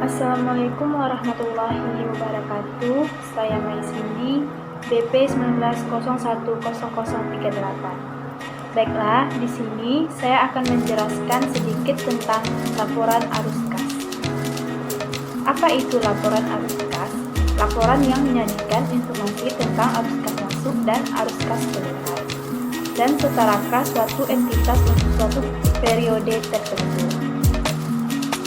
Assalamualaikum warahmatullahi wabarakatuh. Saya Mei Cindy, BP 19010038. Baiklah, di sini saya akan menjelaskan sedikit tentang laporan arus kas. Apa itu laporan arus kas? Laporan yang menyajikan informasi tentang arus kas masuk dan arus kas keluar, dan setara kas suatu entitas untuk suatu periode tertentu.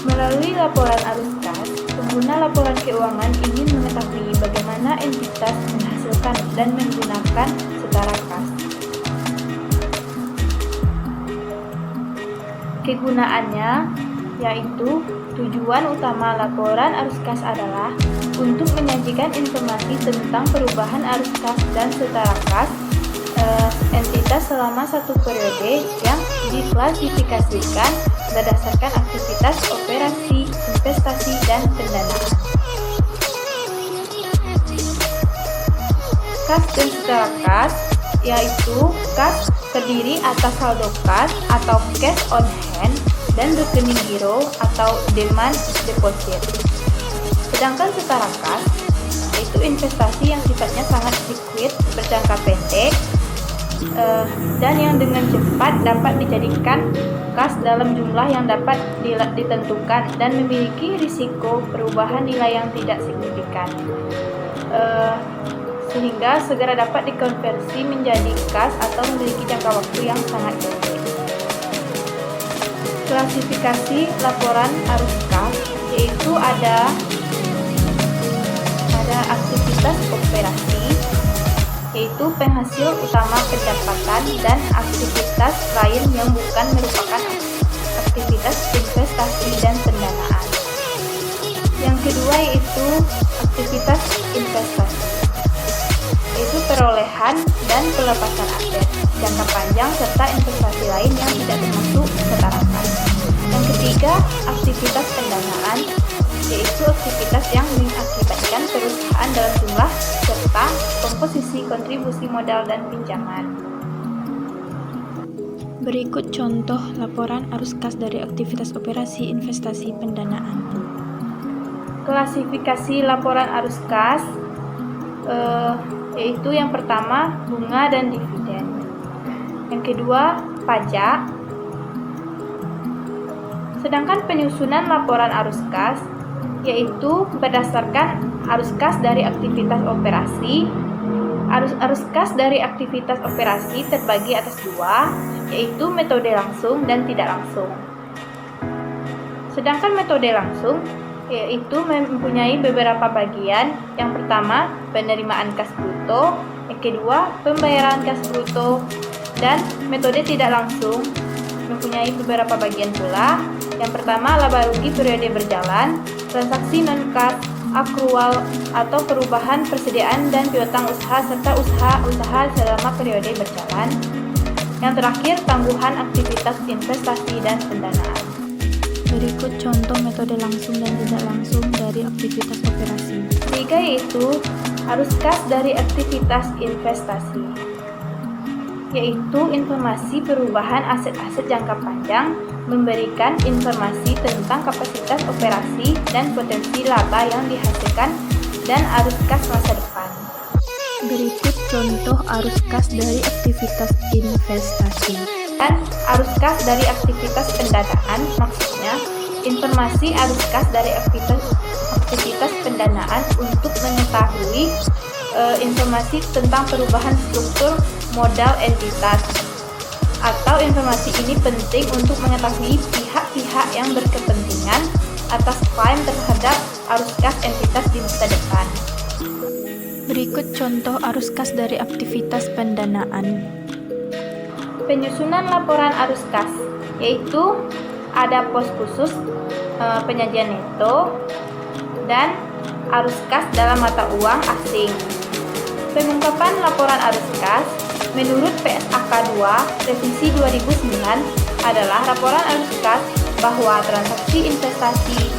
Melalui laporan arus kas, pengguna laporan keuangan ingin mengetahui bagaimana entitas menghasilkan dan menggunakan setara kas. Kegunaannya yaitu tujuan utama laporan arus kas adalah untuk menyajikan informasi tentang perubahan arus kas dan setara kas entitas selama satu periode yang diklasifikasikan berdasarkan aktivitas operasi, investasi, dan pendanaan. Kas dan setara kas yaitu kas terdiri atas saldo kas atau cash on hand dan rekening giro atau demand deposit. Sedangkan setara kas yaitu investasi yang sifatnya sangat liquid, berjangka pendek, dan yang dengan cepat dapat dijadikan kas dalam jumlah yang dapat ditentukan dan memiliki risiko perubahan nilai yang tidak signifikan, sehingga segera dapat dikonversi menjadi kas atau memiliki jangka waktu yang sangat pendek. Klasifikasi laporan arus kas yaitu ada aktivitas operasi, yaitu penghasil utama pendapatan, dan aktivitas lain yang bukan merupakan aktivitas investasi dan pendanaan. Yang kedua yaitu aktivitas investasi, yaitu perolehan dan pelepasan aset jangka panjang serta investasi lain yang tidak termasuk setara kas. Yang ketiga, aktivitas pendanaan, yaitu aktivitas yang mengakibatkan perusahaan dalam jumlah serta komposisi kontribusi modal dan pinjaman. Berikut contoh laporan arus kas dari aktivitas operasi, investasi, pendanaan. Klasifikasi laporan arus kas yaitu yang pertama bunga dan dividen. Yang kedua pajak. Sedangkan penyusunan laporan arus kas yaitu berdasarkan arus kas dari aktivitas operasi. Arus kas dari aktivitas operasi terbagi atas dua, yaitu metode langsung dan tidak langsung. Sedangkan metode langsung yaitu mempunyai beberapa bagian. Yang pertama, penerimaan kas bruto. Yang kedua, pembayaran kas bruto. Dan metode tidak langsung mempunyai beberapa bagian pula. Yang pertama, laba rugi periode berjalan, transaksi non-kas, akrual atau perubahan persediaan dan piutang usaha serta usaha selama periode berjalan. Yang terakhir, tangguhan aktivitas investasi dan pendanaan. Berikut contoh metode langsung dan tidak langsung dari aktivitas operasi. Ketiga yaitu arus kas dari aktivitas investasi, yaitu informasi perubahan aset-aset jangka panjang, memberikan informasi tentang kapasitas operasi dan potensi laba yang dihasilkan, dan arus kas masa depan. Berikut contoh arus kas dari aktivitas investasi. Dan arus kas dari aktivitas pendanaan, maksudnya informasi arus kas dari aktivitas pendanaan untuk mengetahui informasi tentang perubahan struktur modal entitas, atau informasi ini penting untuk mengetahui pihak-pihak yang berkepentingan atas klaim terhadap arus kas entitas di masa depan. Berikut contoh arus kas dari aktivitas pendanaan. Penyusunan laporan arus kas yaitu ada pos khusus penyajian neto dan arus kas dalam mata uang asing. Pengungkapan laporan arus kas menurut PSAK 2 revisi 2009 adalah laporan arus kas bahwa transaksi investasi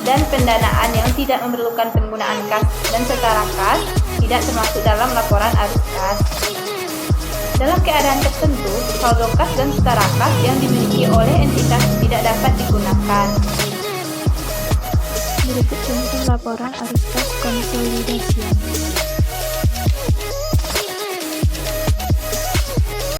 dan pendanaan yang tidak memerlukan penggunaan kas dan setara kas tidak termasuk dalam laporan arus kas. Dalam keadaan tertentu, saldo kas dan setara kas yang dimiliki oleh entitas tidak dapat digunakan. Berikut contoh laporan arus kas konsolidasi.